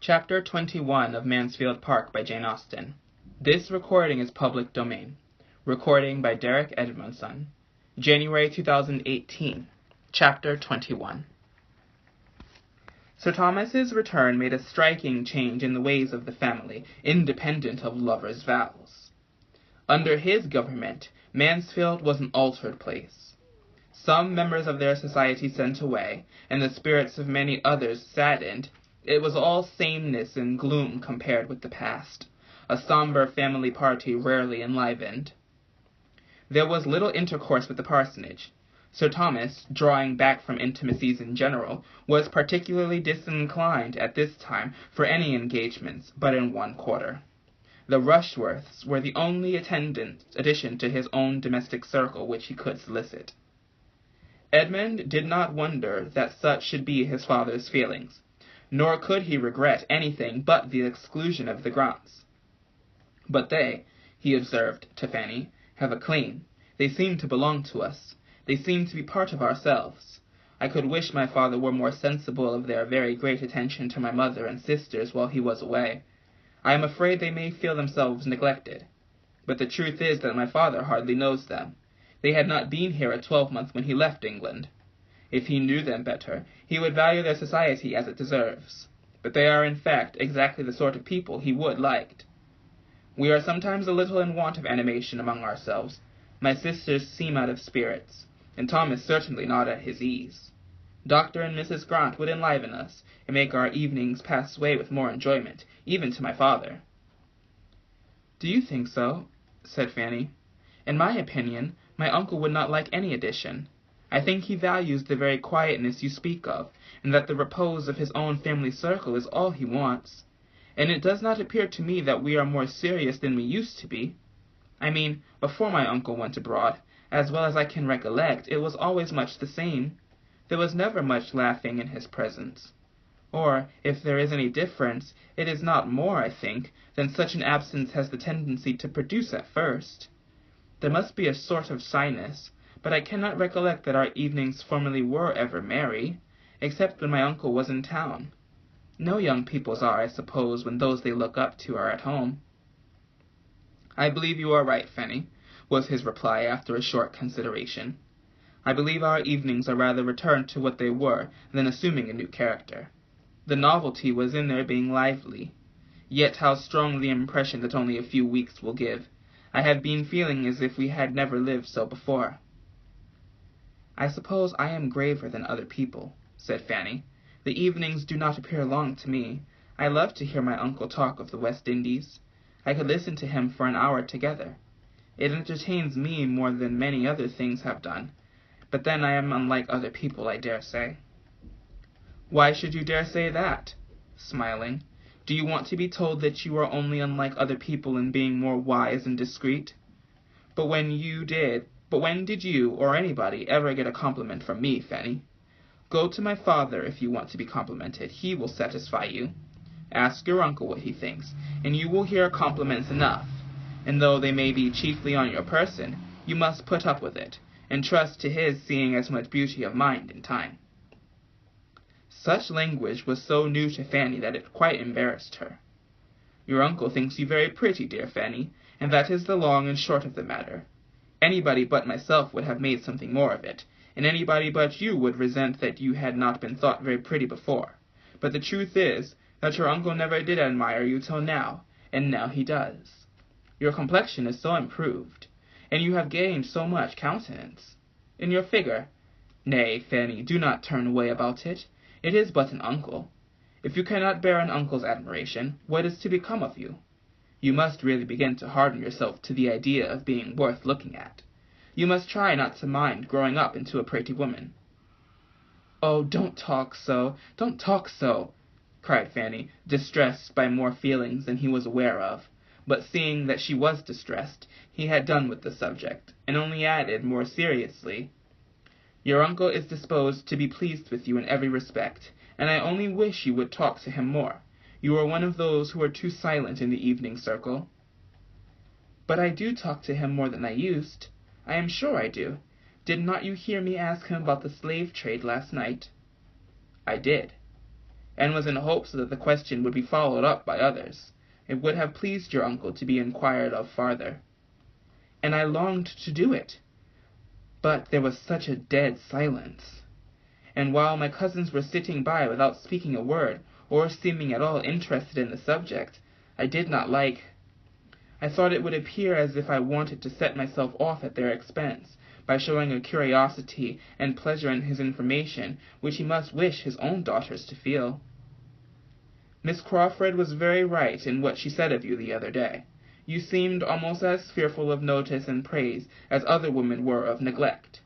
Chapter 21 of Mansfield Park by Jane Austen. This recording is public domain. Recording by Derek Edmondson. January 2018. Chapter 21. Sir Thomas's return made a striking change in the ways of the family, independent of lovers' vows. Under his government, Mansfield was an altered place. Some members of their society sent away, and the spirits of many others saddened. It was all sameness and gloom compared with the past, a somber family party rarely enlivened. There was little intercourse with the parsonage. Sir Thomas, drawing back from intimacies in general, was particularly disinclined at this time for any engagements but in one quarter. The Rushworths were the only addition to his own domestic circle which he could solicit. Edmund did not wonder that such should be his father's feelings, nor could he regret anything but the exclusion of the Grants. But they, he observed to Fanny, have a claim. They seem to belong to us. They seem to be part of ourselves. I could wish my father were more sensible of their very great attention to my mother and sisters while he was away. I am afraid they may feel themselves neglected. But the truth is that my father hardly knows them. They had not been here a 12-month when he left England. If he knew them better, he would value their society as it deserves. But they are, in fact, exactly the sort of people he would liked. We are sometimes a little in want of animation among ourselves. My sisters seem out of spirits, and Tom is certainly not at his ease. Dr. and Mrs. Grant would enliven us, and make our evenings pass away with more enjoyment, even to my father. "Do you think so?" said Fanny. "In my opinion, my uncle would not like any addition. I think he values the very quietness you speak of, and that the repose of his own family circle is all he wants. And it does not appear to me that we are more serious than we used to be. I mean, before my uncle went abroad, as well as I can recollect, it was always much the same. There was never much laughing in his presence. Or, if there is any difference, it is not more, I think, than such an absence has the tendency to produce at first. There must be a sort of shyness, but I cannot recollect that our evenings formerly were ever merry, except when my uncle was in town. No young people's are, I suppose, when those they look up to are at home." "I believe you are right, Fanny," was his reply after a short consideration. "I believe our evenings are rather returned to what they were than assuming a new character. The novelty was in their being lively. Yet how strong the impression that only a few weeks will give! I have been feeling as if we had never lived so before." "I suppose I am graver than other people," said Fanny. "The evenings do not appear long to me. I love to hear my uncle talk of the West Indies. I could listen to him for an hour together. It entertains me more than many other things have done. But then I am unlike other people, I dare say." "Why should you dare say that?" Smiling. "Do you want to be told that you are only unlike other people in being more wise and discreet? But when did you, or anybody, ever get a compliment from me, Fanny? Go to my father if you want to be complimented. He will satisfy you. Ask your uncle what he thinks, and you will hear compliments enough. And though they may be chiefly on your person, you must put up with it, and trust to his seeing as much beauty of mind in time." Such language was so new to Fanny that it quite embarrassed her. "Your uncle thinks you very pretty, dear Fanny, and that is the long and short of the matter. Anybody but myself would have made something more of it, and anybody but you would resent that you had not been thought very pretty before. But the truth is that your uncle never did admire you till now, and now he does. Your complexion is so improved, and you have gained so much countenance. And your figure— Nay, Fanny, do not turn away about it. It is but an uncle. If you cannot bear an uncle's admiration, what is to become of you? You must really begin to harden yourself to the idea of being worth looking at. You must try not to mind growing up into a pretty woman." "Oh, don't talk so, cried Fanny, distressed by more feelings than he was aware of. But seeing that she was distressed, he had done with the subject, and only added more seriously, "Your uncle is disposed to be pleased with you in every respect, and I only wish you would talk to him more. You are one of those who are too silent in the evening circle." "But I do talk to him more than I used. I am sure I do. Did not you hear me ask him about the slave trade last night?" "I did." and was in hopes that the question would be followed up by others. It would have pleased your uncle to be inquired of farther. And I longed to do it, but there was such a dead silence. And while my cousins were sitting by without speaking a word, or seeming at all interested in the subject, I did not like. I thought it would appear as if I wanted to set myself off at their expense, by showing a curiosity and pleasure in his information which he must wish his own daughters to feel. Miss Crawford was very right in what she said of you the other day. You seemed almost as fearful of notice and praise as other women were of neglect.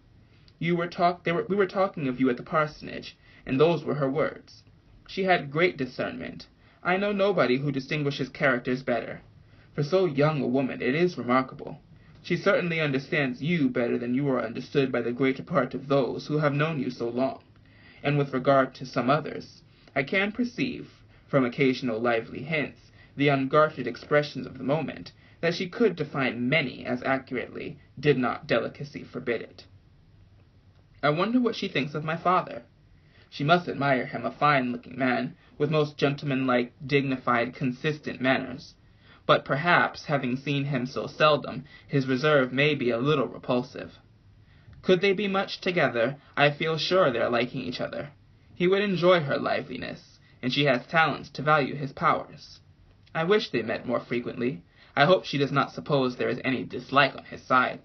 We were talking of you at the parsonage, and those were her words. She had great discernment. I know nobody who distinguishes characters better. For so young a woman, it is remarkable. She certainly understands you better than you are understood by the greater part of those who have known you so long. And with regard to some others, I can perceive, from occasional lively hints, the unguarded expressions of the moment, that she could define many as accurately, did not delicacy forbid it. I wonder what she thinks of my father. She must admire him, a fine-looking man, with most gentlemanlike, dignified, consistent manners. But perhaps, having seen him so seldom, his reserve may be a little repulsive. Could they be much together, I feel sure they are liking each other. He would enjoy her liveliness, and she has talents to value his powers. I wish they met more frequently. I hope she does not suppose there is any dislike on his side.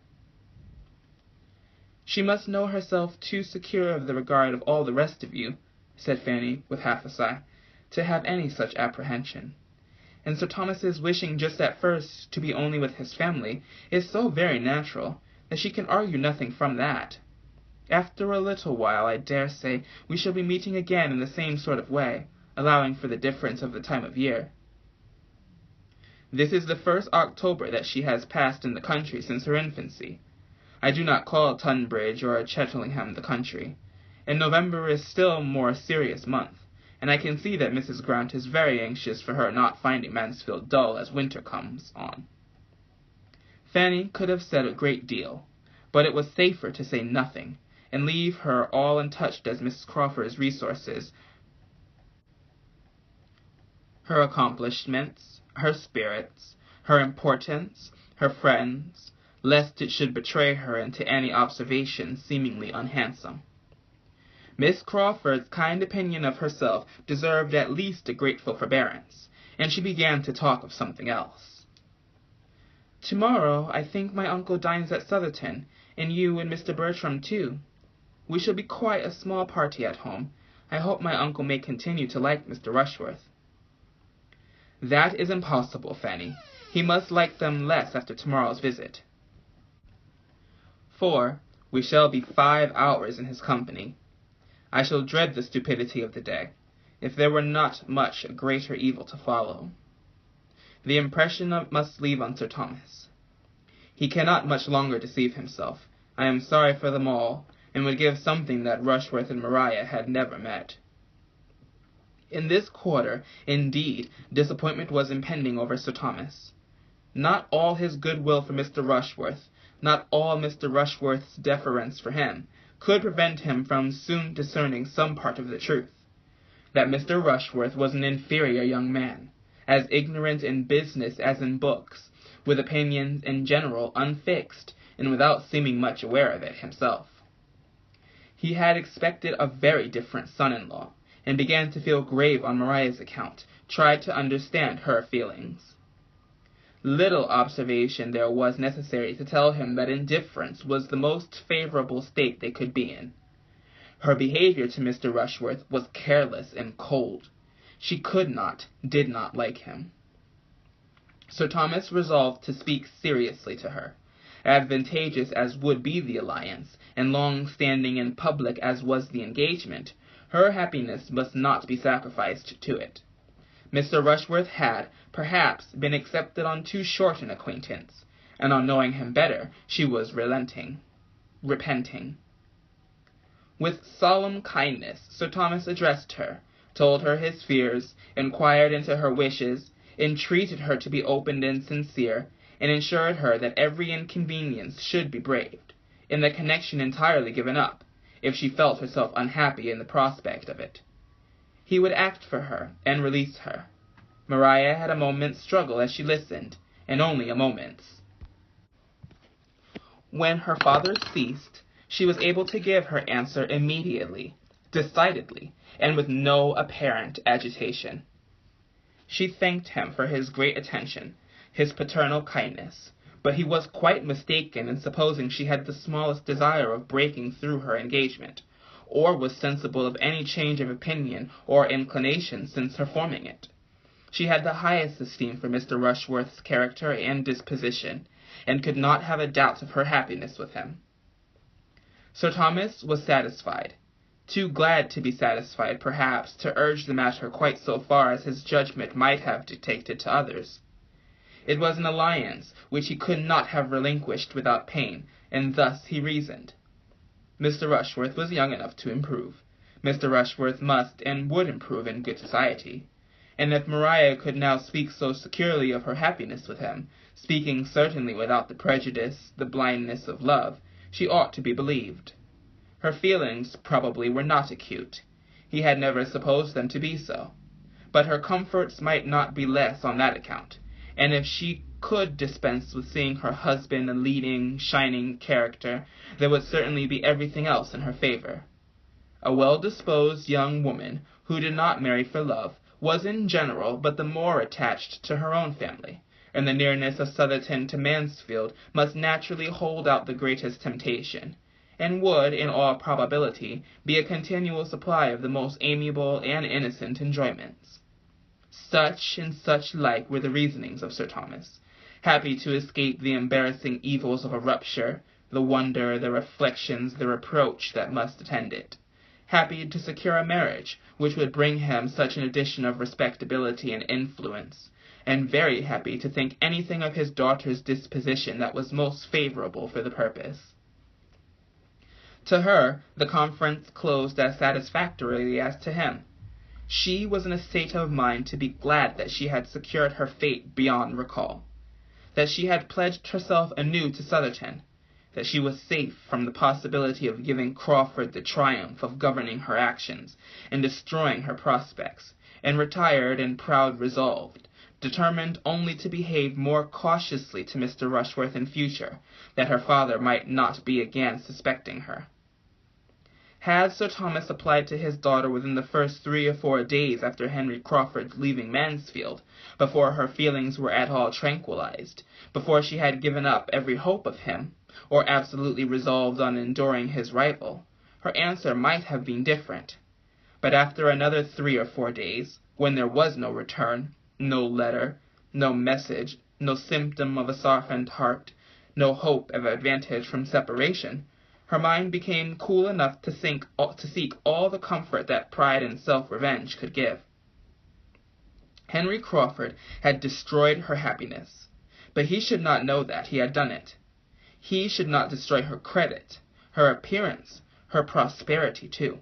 She must know herself too secure of the regard of all the rest of you, said Fanny, with half a sigh, to have any such apprehension. And Sir Thomas's wishing just at first to be only with his family is so very natural that she can argue nothing from that. After a little while, I dare say, we shall be meeting again in the same sort of way, allowing for the difference of the time of year. This is the first October that she has passed in the country since her infancy. I do not call Tunbridge or Cheltenham the country, and November is still a more serious month, and I can see that Mrs. Grant is very anxious for her not finding Mansfield dull as winter comes on. Fanny could have said a great deal, but it was safer to say nothing, and leave her all untouched as Mrs. Crawford's resources, her accomplishments, her spirits, her importance, her friends, lest it should betray her into any observation seemingly unhandsome. Miss Crawford's kind opinion of herself deserved at least a grateful forbearance, and she began to talk of something else. Tomorrow, I think my uncle dines at Sotherton, and you and Mr. Bertram too. We shall be quite a small party at home. I hope my uncle may continue to like Mr. Rushworth. That is impossible, Fanny. He must like them less after tomorrow's visit. For we shall be 5 hours in his company. I shall dread the stupidity of the day, if there were not much greater evil to follow. The impression it must leave on Sir Thomas. He cannot much longer deceive himself. I am sorry for them all, and would give something that Rushworth and Maria had never met. In this quarter, indeed, disappointment was impending over Sir Thomas. Not all his goodwill for Mr. Rushworth, not all Mr. Rushworth's deference for him, could prevent him from soon discerning some part of the truth, that Mr. Rushworth was an inferior young man, as ignorant in business as in books, with opinions in general unfixed, and without seeming much aware of it himself. He had expected a very different son-in-law, and began to feel grave on Maria's account, tried to understand her feelings. Little observation there was necessary to tell him that indifference was the most favorable state they could be in. Her behavior to Mr. Rushworth was careless and cold. She did not like him. Sir Thomas resolved to speak seriously to her. Advantageous as would be the alliance, and long-standing and public as was the engagement, her happiness must not be sacrificed to it. Mr. Rushworth had, perhaps, been accepted on too short an acquaintance, and on knowing him better, she was repenting. With solemn kindness, Sir Thomas addressed her, told her his fears, inquired into her wishes, entreated her to be open and sincere, and assured her that every inconvenience should be braved, and the connection entirely given up, if she felt herself unhappy in the prospect of it. He would act for her and release her. Maria had a moment's struggle as she listened, and only a moment's. When her father ceased, she was able to give her answer immediately, decidedly, and with no apparent agitation. She thanked him for his great attention, his paternal kindness, but he was quite mistaken in supposing she had the smallest desire of breaking through her engagement, or was sensible of any change of opinion or inclination since her forming it. She had the highest esteem for Mr. Rushworth's character and disposition, and could not have a doubt of her happiness with him. Sir Thomas was satisfied, too glad to be satisfied, perhaps, to urge the matter quite so far as his judgment might have dictated to others. It was an alliance which he could not have relinquished without pain, and thus he reasoned. Mr. Rushworth was young enough to improve. Mr. Rushworth must and would improve in good society. And if Maria could now speak so securely of her happiness with him, speaking certainly without the prejudice, the blindness of love, she ought to be believed. Her feelings, probably, were not acute. He had never supposed them to be so. But her comforts might not be less on that account, and if she could dispense with seeing her husband a leading, shining character, there would certainly be everything else in her favor. A well-disposed young woman, who did not marry for love, was in general but the more attached to her own family, and the nearness of Sotherton to Mansfield must naturally hold out the greatest temptation, and would, in all probability, be a continual supply of the most amiable and innocent enjoyments. Such and such like were the reasonings of Sir Thomas, happy to escape the embarrassing evils of a rupture, the wonder, the reflections, the reproach that must attend it, happy to secure a marriage which would bring him such an addition of respectability and influence, and very happy to think anything of his daughter's disposition that was most favorable for the purpose. To her, the conference closed as satisfactorily as to him. She was in a state of mind to be glad that she had secured her fate beyond recall, that she had pledged herself anew to Sotherton, that she was safe from the possibility of giving Crawford the triumph of governing her actions and destroying her prospects, and retired in proud resolve, determined only to behave more cautiously to Mr. Rushworth in future, that her father might not be again suspecting her. Had Sir Thomas applied to his daughter within the first 3 or 4 days after Henry Crawford's leaving Mansfield, before her feelings were at all tranquillized, before she had given up every hope of him, or absolutely resolved on enduring his rival, her answer might have been different. But after another 3 or 4 days, when there was no return, no letter, no message, no symptom of a softened heart, no hope of advantage from separation, her mind became cool enough to seek all the comfort that pride and self-revenge could give. Henry Crawford had destroyed her happiness, but he should not know that he had done it. He should not destroy her credit, her appearance, her prosperity too.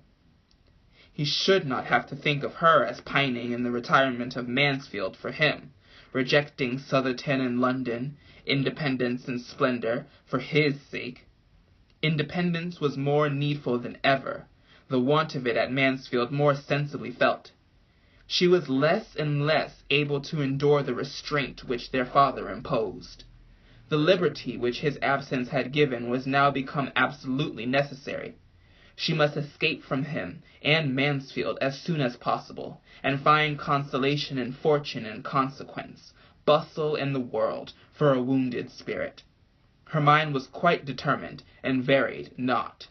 He should not have to think of her as pining in the retirement of Mansfield for him, rejecting Sotherton and London, independence and splendor, for his sake. Independence was more needful than ever, the want of it at Mansfield more sensibly felt. She was less and less able to endure the restraint which their father imposed. The liberty which his absence had given was now become absolutely necessary. She must escape from him and Mansfield as soon as possible, and find consolation in fortune and consequence, bustle in the world, for a wounded spirit. Her mind was quite determined, and varied not.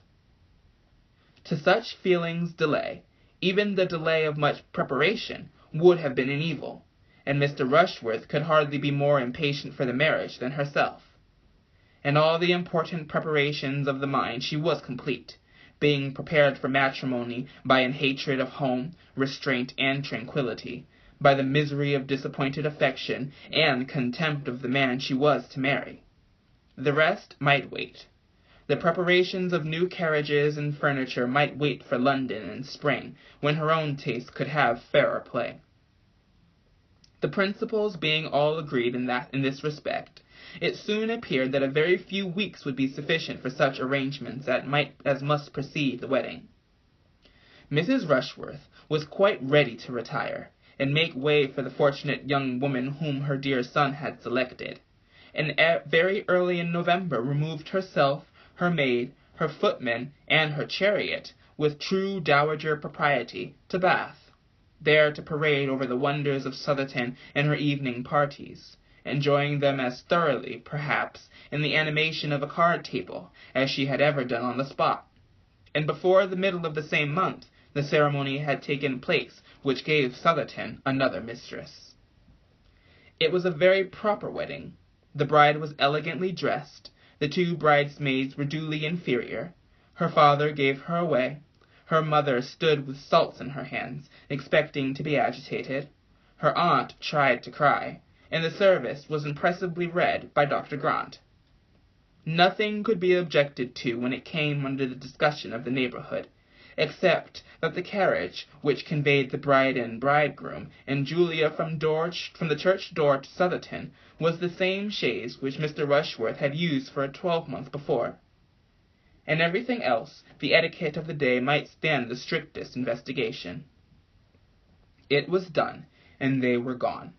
To such feelings delay, even the delay of much preparation, would have been an evil, and Mr. Rushworth could hardly be more impatient for the marriage than herself. In all the important preparations of the mind she was complete, being prepared for matrimony by an hatred of home, restraint, and tranquillity, by the misery of disappointed affection, and contempt of the man she was to marry. The rest might wait. The preparations of new carriages and furniture might wait for London in spring, when her own taste could have fairer play. The principals being all agreed in this respect, it soon appeared that a very few weeks would be sufficient for such arrangements as must precede the wedding. Mrs. Rushworth was quite ready to retire, and make way for the fortunate young woman whom her dear son had selected, and very early in November removed herself, her maid, her footman, and her chariot, with true dowager propriety, to Bath, there to parade over the wonders of Southerton in her evening parties, enjoying them as thoroughly, perhaps, in the animation of a card-table, as she had ever done on the spot. And before the middle of the same month, the ceremony had taken place which gave Southerton another mistress. It was a very proper wedding. The bride was elegantly dressed, the two bridesmaids were duly inferior, her father gave her away, her mother stood with salts in her hands, expecting to be agitated, her aunt tried to cry, and the service was impressively read by Dr. Grant. Nothing could be objected to when it came under the discussion of the neighborhood, except that the carriage which conveyed the bride and bridegroom and Julia from the church door to Southerton was the same chaise which Mr. Rushworth had used for a 12-month before. And everything else, the etiquette of the day might stand the strictest investigation. It was done, and they were gone.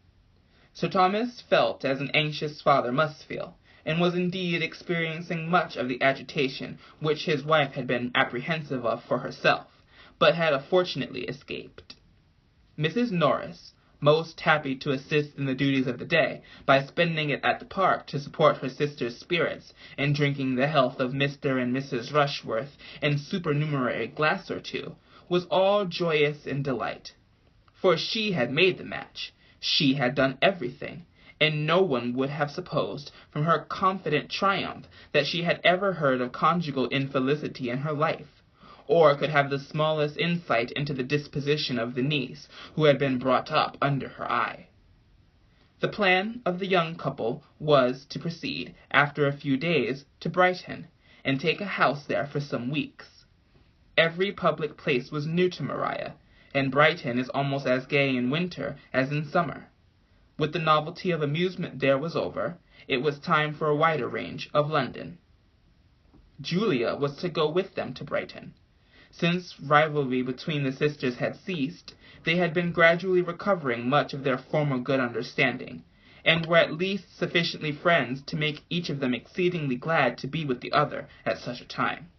Sir Thomas felt as an anxious father must feel, and was indeed experiencing much of the agitation which his wife had been apprehensive of for herself, but had fortunately escaped. Mrs. Norris, most happy to assist in the duties of the day, by spending it at the park to support her sister's spirits, and drinking the health of Mr. and Mrs. Rushworth in supernumerary glass or two, was all joyous in delight. For she had made the match, she had done everything, and no one would have supposed, from her confident triumph, that she had ever heard of conjugal infelicity in her life, or could have the smallest insight into the disposition of the niece who had been brought up under her eye. The plan of the young couple was to proceed, after a few days, to Brighton, and take a house there for some weeks. Every public place was new to Maria, and Brighton is almost as gay in winter as in summer. With the novelty of amusement there was over, it was time for a wider range of London. Julia was to go with them to Brighton. Since rivalry between the sisters had ceased, they had been gradually recovering much of their former good understanding, and were at least sufficiently friends to make each of them exceedingly glad to be with the other at such a time.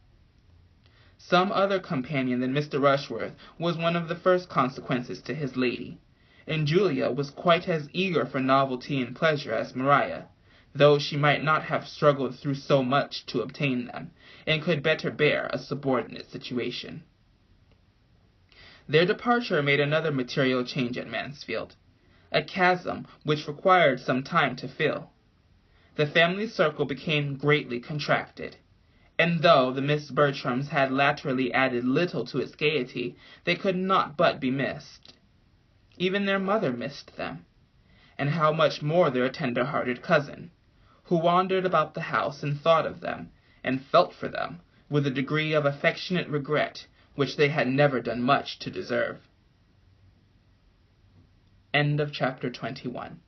Some other companion than Mr. Rushworth was one of the first consequences to his lady, and Julia was quite as eager for novelty and pleasure as Maria, though she might not have struggled through so much to obtain them, and could better bear a subordinate situation. Their departure made another material change at Mansfield, a chasm which required some time to fill. The family circle became greatly contracted, and though the Miss Bertrams had latterly added little to its gaiety, they could not but be missed. Even their mother missed them, and how much more their tender-hearted cousin, who wandered about the house and thought of them, and felt for them, with a degree of affectionate regret which they had never done much to deserve. End of chapter 21.